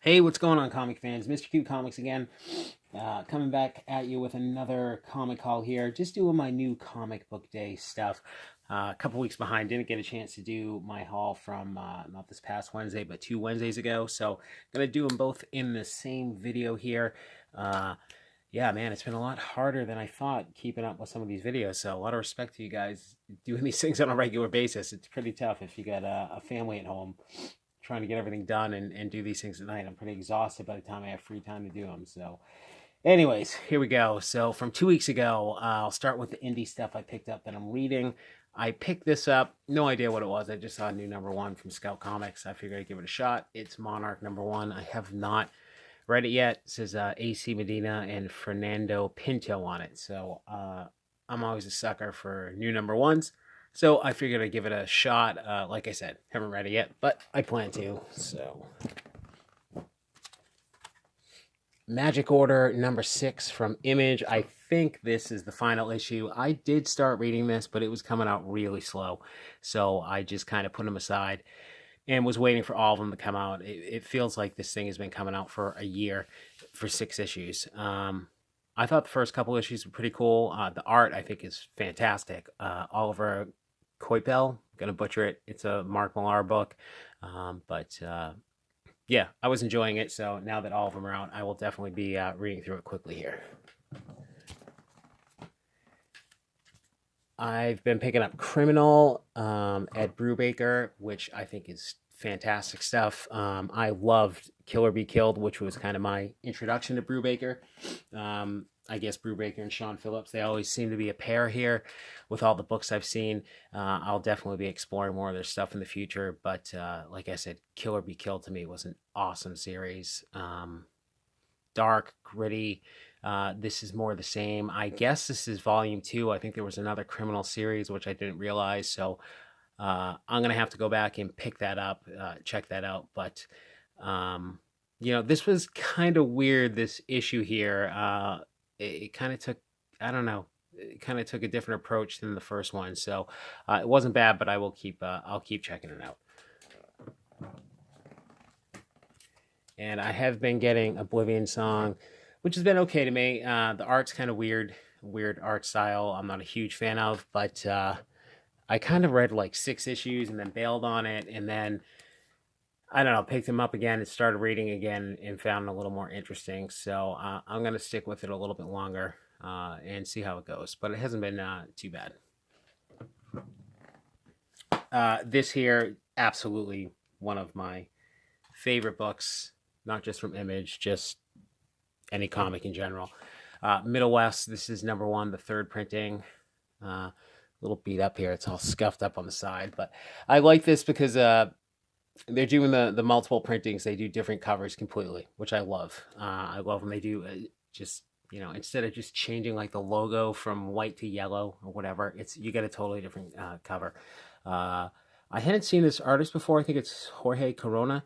Hey, what's going on, comic fans? Mr. Q Comics again. Coming back at you with another comic haul here. Just doing my new comic book day stuff. A couple weeks behind. Didn't get a chance to do my haul from not this past Wednesday, but 2 Wednesdays ago. So, gonna do them both in the same video here. Uh, yeah, man, it's been a lot harder than I thought keeping up with some of these videos. So, a lot of respect to you guys doing these things on a regular basis. It's pretty tough if you got a family at home trying to get everything done and do these things at night. I'm pretty exhausted by the time I have free time to do them. So, anyways, here we go. So, from 2 weeks ago, I'll start with the indie stuff I picked up that I'm reading. I picked this up, no idea what it was. I just saw a new #1 from Scout Comics. I figured I'd give it a shot. It's Monarch #1. I have not read it yet. It says AC Medina and Fernando Pinto on it. So, I'm always a sucker for new #1s. So I figured I'd give it a shot. Like I said, haven't read it yet, but I plan to. So, Magic Order #6 from Image. I think this is the final issue. I did start reading this, but it was coming out really slow. So I just kind of put them aside and was waiting for all of them to come out. It feels like this thing has been coming out for a year for 6 issues. I thought the first couple issues were pretty cool. The art, I think, is fantastic. Oliver Coipel, gonna butcher it. It's a Mark Millar book, but yeah, I was enjoying it. So now that all of them are out, I will definitely be reading through it quickly here. I've been picking up Criminal, Ed Brubaker, which I think is fantastic stuff. I loved Kill or Be Killed, which was kind of my introduction to Brubaker. I guess Brubaker and Sean Phillips, they always seem to be a pair here with all the books I've seen. I'll definitely be exploring more of their stuff in the future. But like I said, Kill or Be Killed to me was an awesome series. Dark, gritty. This is more the same. I guess this is volume 2. I think there was another criminal series, which I didn't realize. So I'm going to have to go back and pick that up, check that out. But, this was kind of weird, this issue here. It kind of took, I don't know, it kind of took a different approach than the first one. So it wasn't bad, but I'll keep checking it out. And I have been getting Oblivion Song, which has been okay to me. The art's kind of weird art style. I'm not a huge fan of, but I kind of read like 6 issues and then bailed on it, and then I don't know, picked him up again and started reading again and found it a little more interesting. So I'm gonna stick with it a little bit longer and see how it goes. But it hasn't been too bad. This here, absolutely one of my favorite books, not just from Image, just any comic in general. Middle West, this is #1, the third printing. A little beat up here. It's all scuffed up on the side. But I like this because they're doing the multiple printings. They do different covers completely, which I love. I love when they do just, instead of just changing like the logo from white to yellow or whatever, you get a totally different cover. I hadn't seen this artist before. I think it's Jorge Corona.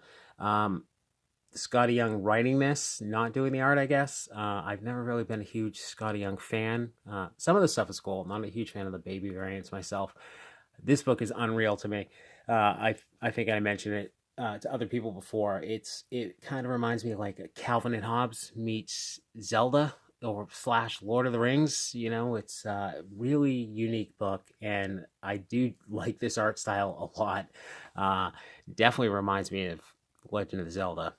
Scotty Young writing this, not doing the art, I guess. I've never really been a huge Scotty Young fan. Some of the stuff is cool. I'm not a huge fan of the baby variants myself. This book is unreal to me. I think I mentioned it to other people before. It kind of reminds me of like Calvin and Hobbes meets Zelda or slash Lord of the Rings. It's a really unique book, and I do like this art style a lot. Definitely reminds me of Legend of Zelda.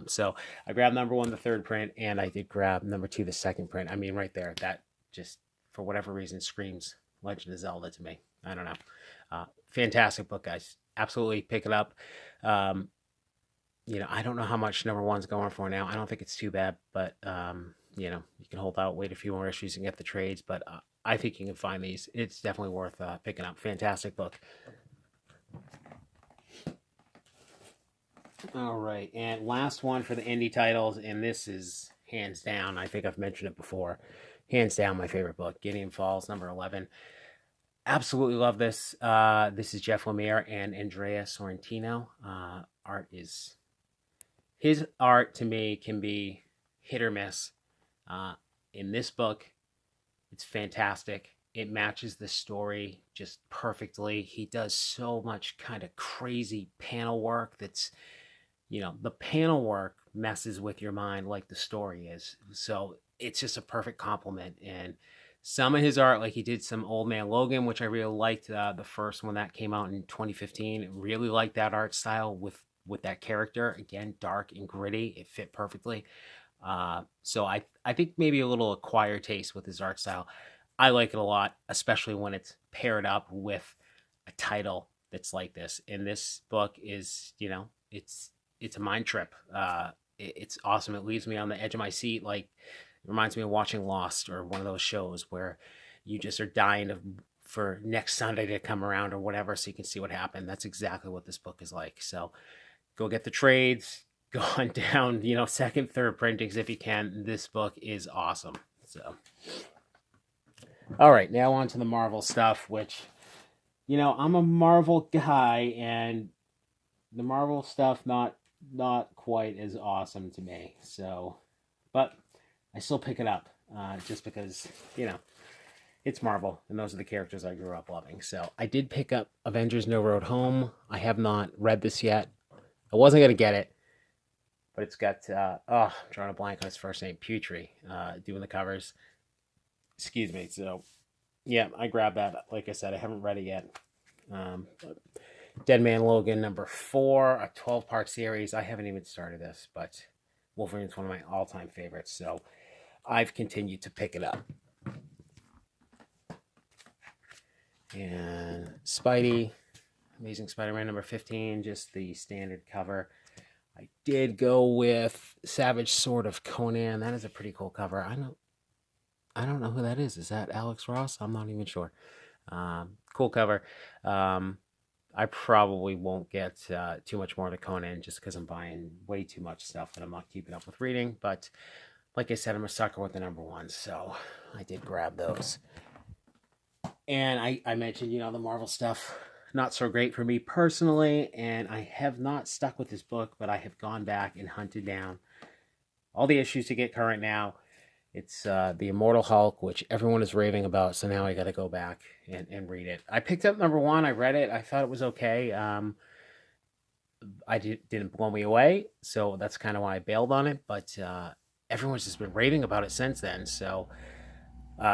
So I grabbed #1, the third print, and I did grab #2, the second print. I mean, right there, that just for whatever reason screams Legend of Zelda to me. I don't know. Fantastic book, guys. Absolutely pick it up. I don't know how much #1's going for now. I don't think it's too bad, but you can hold out, wait a few more issues, and get the trades. But I think you can find these. It's definitely worth picking up. Fantastic book. All right, and last one for the indie titles, and this is hands down. I think I've mentioned it before. Hands down, my favorite book, Gideon Falls, #11. Absolutely love this. This is Jeff Lemire and Andrea Sorrentino. His art to me can be hit or miss. In this book, it's fantastic. It matches the story just perfectly. He does so much kind of crazy panel work that's the panel work messes with your mind like the story is. So it's just a perfect compliment. And some of his art, like he did some Old Man Logan, which I really liked. The first one that came out in 2015, really liked that art style with that character. Again, dark and gritty, it fit perfectly. So I think maybe a little acquired taste with his art style. I like it a lot, especially when it's paired up with a title that's like this. And this book is, it's a mind trip. It's awesome. It leaves me on the edge of my seat. Like, it reminds me of watching Lost or one of those shows where you just are dying for next Sunday to come around or whatever, so you can see what happened. That's exactly what this book is like. So go get the trades. Go on down, second, third printings if you can. This book is awesome. So, all right, now on to the Marvel stuff, which, I'm a Marvel guy, and the Marvel stuff not quite as awesome to me. So, but I still pick it up just because, it's Marvel, and those are the characters I grew up loving. So I did pick up Avengers No Road Home. I have not read this yet. I wasn't going to get it, but it's got, I'm drawing a blank on his first name, Putri, doing the covers. Excuse me. So, yeah, I grabbed that. Like I said, I haven't read it yet. Dead Man Logan #4, a 12-part series. I haven't even started this, but Wolverine's one of my all-time favorites, so I've continued to pick it up. And Spidey, Amazing Spider-Man #15, just the standard cover. I did go with Savage Sword of Conan. That is a pretty cool cover. I don't know who that is. Is that Alex Ross? I'm not even sure. Cool cover. I probably won't get too much more to Conan just because I'm buying way too much stuff that I'm not keeping up with reading. But like I said, I'm a sucker with the #1, so I did grab those. And I mentioned, the Marvel stuff, not so great for me personally, and I have not stuck with this book, but I have gone back and hunted down all the issues to get current now. It's The Immortal Hulk, which everyone is raving about, so now I got to go back and read it. I picked up #1. I read it. I thought it was okay. Didn't blow me away, so that's kind of why I bailed on it, but everyone's just been raving about it since then, so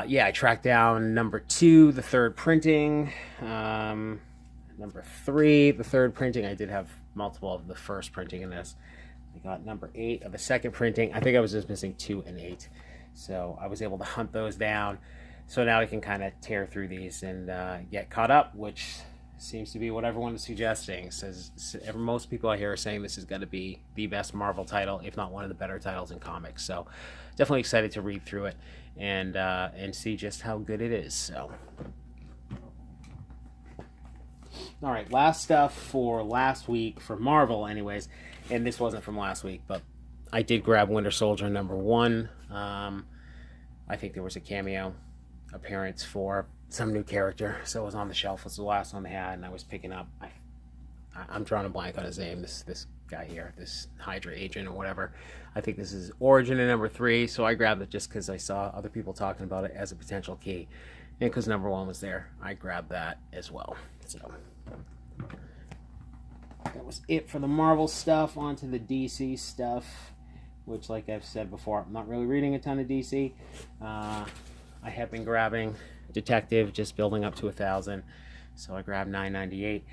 yeah, I tracked down #2, the third printing, #3, the third printing. I did have multiple of the first printing in this. I got #8 of the second printing. I think I was just missing 2 and 8. So I was able to hunt those down. So now I can kind of tear through these and get caught up, which seems to be what everyone is suggesting. Most people I hear are saying this is going to be the best Marvel title, if not one of the better titles in comics. So definitely excited to read through it and see just how good it is. So, all right, last stuff for last week for Marvel, anyways. And this wasn't from last week, but I did grab Winter Soldier #1. I think there was a cameo appearance for some new character, so it was on the shelf. It was the last one they had, and I was picking up. I'm drawing a blank on his name. This guy here, this Hydra agent or whatever. I think this is Origin in #3, so I grabbed it just because I saw other people talking about it as a potential key, and because #1 was there, I grabbed that as well. So that was it for the Marvel stuff. On to the DC stuff, which, like I've said before, I'm not really reading a ton of DC. I have been grabbing Detective, just building up to 1,000, so I grabbed 998.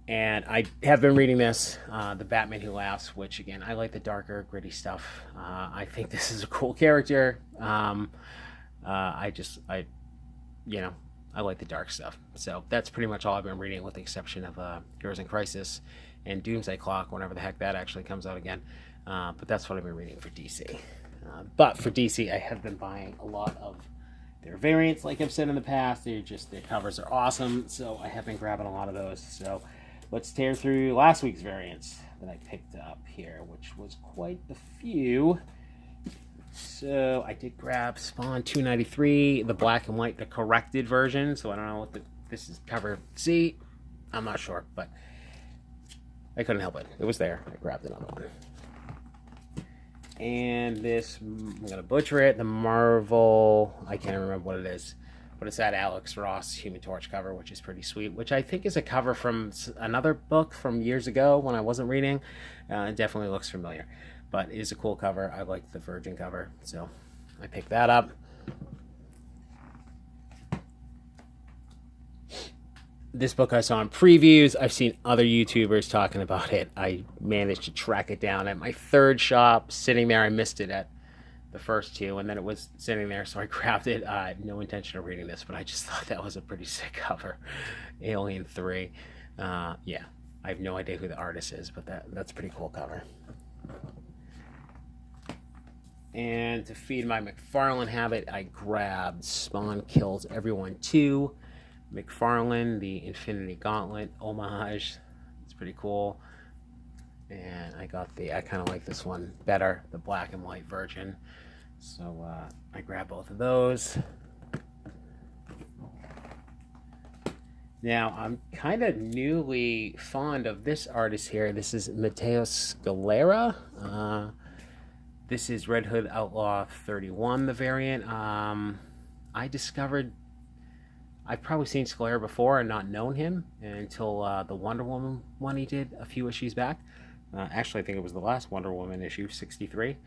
And I have been reading this, The Batman Who Laughs, which, again, I like the darker, gritty stuff. I think this is a cool character. I like the dark stuff. So that's pretty much all I've been reading, with the exception of Heroes in Crisis and Doomsday Clock, whenever the heck that actually comes out again. But that's what I've been reading for DC. But for DC, I have been buying a lot of their variants, like I've said in the past. Their covers are awesome, so I have been grabbing a lot of those. So let's tear through last week's variants that I picked up here, which was quite a few. So I did grab Spawn 293, the black and white, the corrected version. So I don't know what this is cover C. I'm not sure, but I couldn't help it. It was there. I grabbed another one. And this, I'm going to butcher it, the Marvel, I can't remember what it is, but it's that Alex Ross Human Torch cover, which is pretty sweet, which I think is a cover from another book from years ago when I wasn't reading. It definitely looks familiar, but it is a cool cover. I like the Virgin cover, so I picked that up. This book I saw in previews. I've seen other YouTubers talking about it. I managed to track it down at my third shop, sitting there. I missed it at the first two, and then it was sitting there, so I grabbed it. I had no intention of reading this, but I just thought that was a pretty sick cover. Alien 3. Yeah, I have no idea who the artist is, but that's a pretty cool cover. And to feed my McFarlane habit, I grabbed Spawn Kills Everyone 2. McFarlane, the Infinity Gauntlet homage. It's pretty cool. And I kind of like this one better, the black and white Virgin. So I grabbed both of those. Now, I'm kind of newly fond of this artist here. This is Matteo Scalera. This is Red Hood Outlaw 31, the variant. I've probably seen Scalera before and not known him until the Wonder Woman one he did a few issues back. Actually, I think it was the last Wonder Woman issue, 63.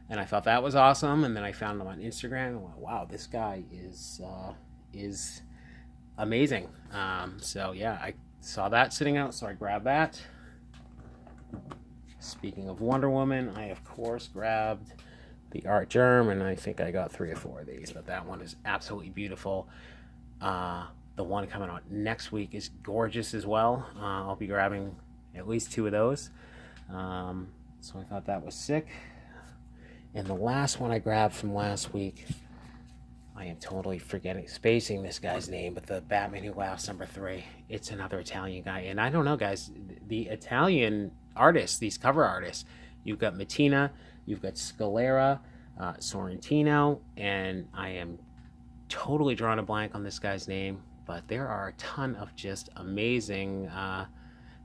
And I thought that was awesome. And then I found him on Instagram and went, wow, this guy is amazing. So yeah, I saw that sitting out, so I grabbed that. Speaking of Wonder Woman, I of course grabbed the Art Germ, and I think I got 3 or 4 of these, but that one is absolutely beautiful. The one coming out next week is gorgeous as well. I'll be grabbing at least 2 of those. So I thought that was sick. And the last one I grabbed from last week, I am totally spacing this guy's name, but the Batman Who Laughs #3. It's another Italian guy. And I don't know, guys, the Italian artists, these cover artists, you've got Mattina, you've got Scalera, Sorrentino, and I am totally drawing a blank on this guy's name, but there are a ton of just amazing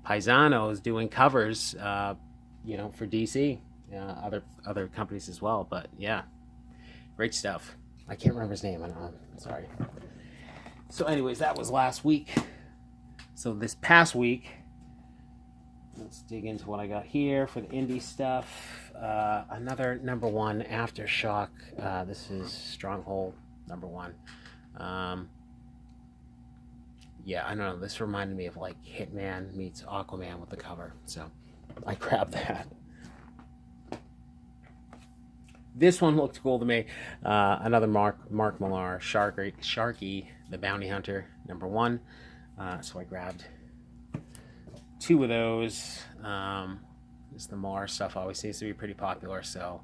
paisanos doing covers, for DC, other companies as well. But yeah, great stuff. I can't remember his name. I'm sorry. So anyways, that was last week. So this past week, let's dig into what I got here for the indie stuff. Another #1 Aftershock. This is Stronghold #1. Yeah, I don't know. This reminded me of like Hitman meets Aquaman with the cover. So I grabbed that. This one looked cool to me. Another Mark Millar, Sharky, the Bounty Hunter, #1. So I grabbed 2 of those. The Millar stuff always seems to be pretty popular, so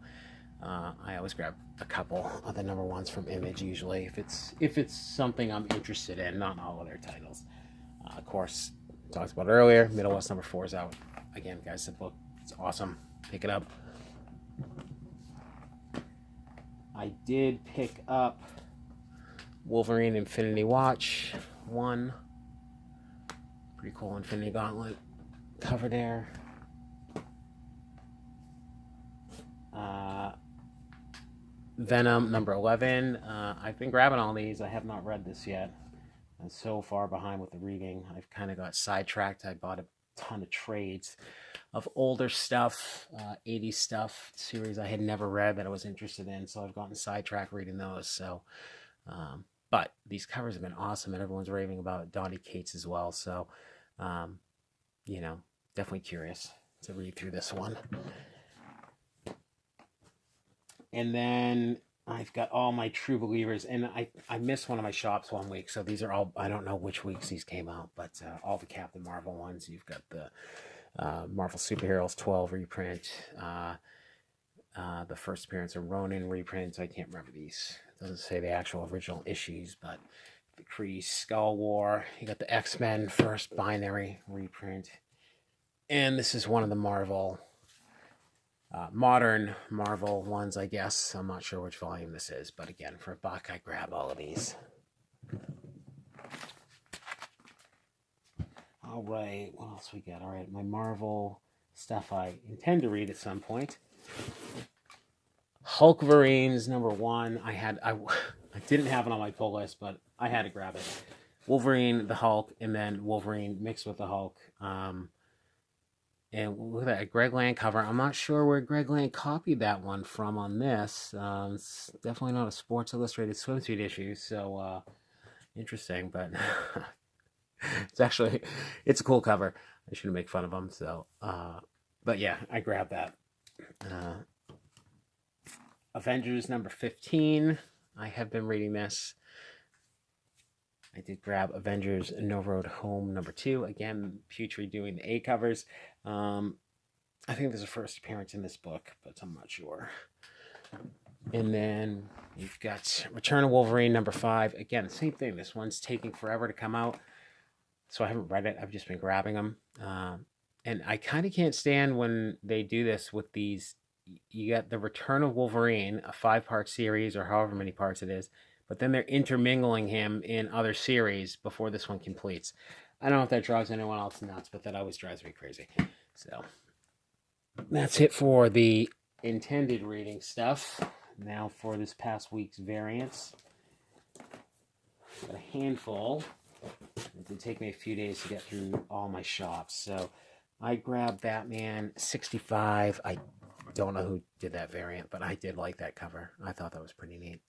I always grab a couple of the #1s from Image usually if it's something I'm interested in, not all of their titles. Of course, talked about it earlier. Middle West #4 is out. Again, guys, the book, it's awesome. Pick it up. I did pick up Wolverine Infinity Watch 1. Pretty cool Infinity Gauntlet cover there. Venom #11. I've been grabbing all these. I have not read this yet. I'm so far behind with the reading. I've kind of got sidetracked. I bought a ton of trades of older stuff, 80s stuff, series I had never read that I was interested in. So I've gotten sidetracked reading those. So, but these covers have been awesome, and everyone's raving about Donny Cates as well. So, definitely curious to read through this one. And then I've got all my True Believers, and I missed one of my shops one week, so these are all, I don't know which weeks these came out, but all the Captain Marvel ones. You've got the Marvel Superheroes 12 reprint, the first appearance of Ronin reprint. I can't remember these. It doesn't say the actual original issues, but the Kree Skull War. You got the X-Men first binary reprint. And this is one of the Marvel... modern Marvel ones, I guess. I'm not sure which volume this is, but again, for $1, I grab all of these. All right, what else we got? All right, my Marvel stuff I intend to read at some point. Hulkverines #1. I didn't have it on my pull list, but I had to grab it. Wolverine, the Hulk, and then Wolverine mixed with the Hulk. And look at that, a Greg Land cover. I'm not sure where Greg Land copied that one from on this. It's definitely not a Sports Illustrated swimsuit issue, so interesting, but it's a cool cover. I shouldn't make fun of him, so, but yeah, I grabbed that. Avengers number 15. I have been reading this. I did grab Avengers No Road Home number 2. Again, Putri doing the A covers. I think there's a first appearance in this book, but I'm not sure. And then you've got Return of Wolverine number 5. Again, same thing. This one's taking forever to come out, so I haven't read it. I've just been grabbing them. And I kind of can't stand when they do this with these. You got the Return of Wolverine, a 5-part series or however many parts it is, but then they're intermingling him in other series before this one completes. I don't know if that drives anyone else nuts, but that always drives me crazy. So that's it for the intended reading stuff. Now for this past week's variants. Got a handful. It did take me a few days to get through all my shops. So I grabbed Batman 65. I don't know who did that variant, but I did like that cover. I thought that was pretty neat.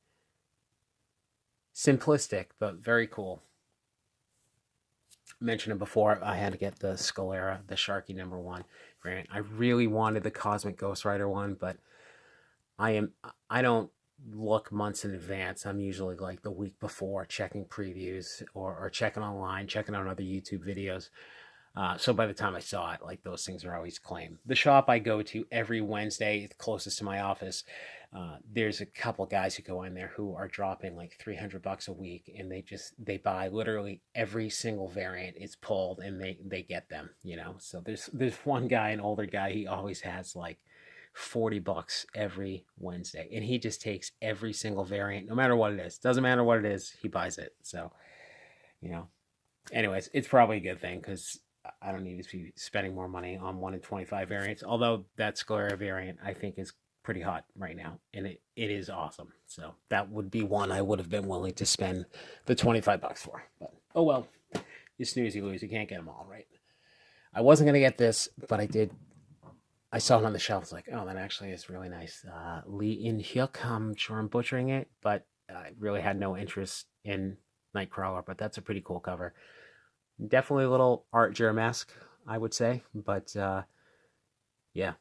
Simplistic, but very cool. Mentioned it before, I had to get the Scalera, the Sharky number 1 variant. I really wanted the Cosmic Ghost Rider one, but I don't look months in advance. I'm usually like the week before checking previews or checking online, checking on other YouTube videos. So by the time I saw it, like those things are always claimed. The shop I go to every Wednesday, closest to my office, there's a couple guys who go in there who are dropping like $300 a week, and they buy literally every single variant is pulled, and they get them, you know. So there's one guy, an older guy, he always has like $40 every Wednesday, and he just takes every single variant, no matter what it is. Doesn't matter what it is, he buys it. So, you know, anyways, it's probably a good thing because I don't need to be spending more money on 1 in 25 variants. Although that Scalera variant I think is pretty hot right now, and it is awesome. So that would be one I would have been willing to spend the $25 for. But oh well, you snooze, you lose. You can't get them all, right? I wasn't gonna get this, but I did. I saw it on the shelf. It's like, oh, that actually is really nice. Lee In Hyuk. I'm sure I'm butchering it, but I really had no interest in Nightcrawler. But that's a pretty cool cover. Definitely a little Art Germ-esque, I would say. But yeah,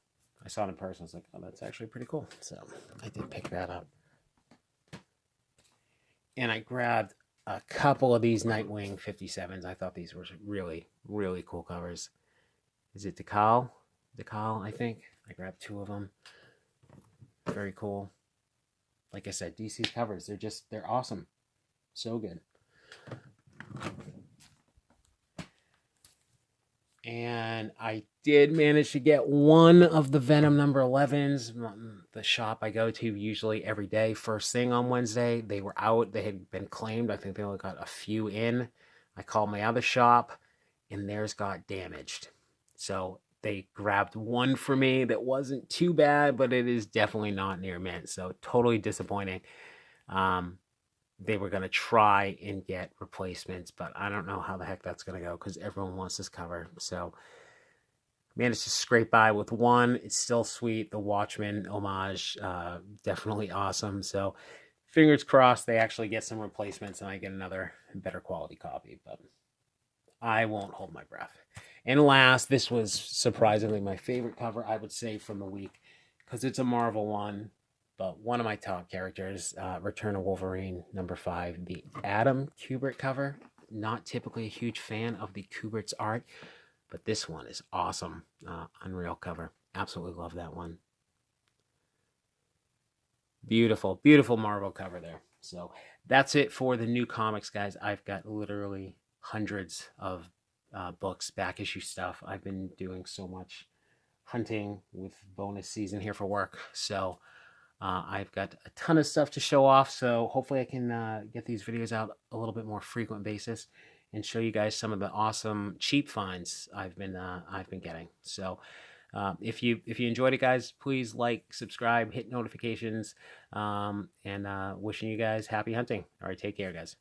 I saw it in person. I was like, oh, that's actually pretty cool. So I did pick that up. And I grabbed a couple of these Nightwing 57s. I thought these were really, really cool covers. Is it Decal? Decal, I think. I grabbed 2 of them. Very cool. Like I said, DC's covers, they're awesome. So good. And I did manage to get one of the Venom number 11s. The shop I go to usually every day, first thing on Wednesday. They were out. They had been claimed. I think they only got a few in. I called my other shop, and theirs got damaged. So they grabbed one for me that wasn't too bad, but it is definitely not near mint. So totally disappointing. They were going to try and get replacements, but I don't know how the heck that's going to go because everyone wants this cover. So managed to scrape by with one. It's still sweet. The Watchmen homage, definitely awesome. So fingers crossed they actually get some replacements and I get another better quality copy, but I won't hold my breath. And last, this was surprisingly my favorite cover, I would say, from the week because it's a Marvel one. But one of my top characters, Return of Wolverine number 5, the Adam Kubert cover. Not typically a huge fan of the Kubert's art, but this one is awesome. Unreal cover. Absolutely love that one. Beautiful, beautiful Marvel cover there. So that's it for the new comics, guys. I've got literally hundreds of books, back issue stuff. I've been doing so much hunting with bonus season here for work. So I've got a ton of stuff to show off, so hopefully I can get these videos out a little bit more frequent basis and show you guys some of the awesome cheap finds I've been getting. So If you enjoyed it, guys, please like, subscribe, hit notifications, and wishing you guys happy hunting. All right, take care, guys.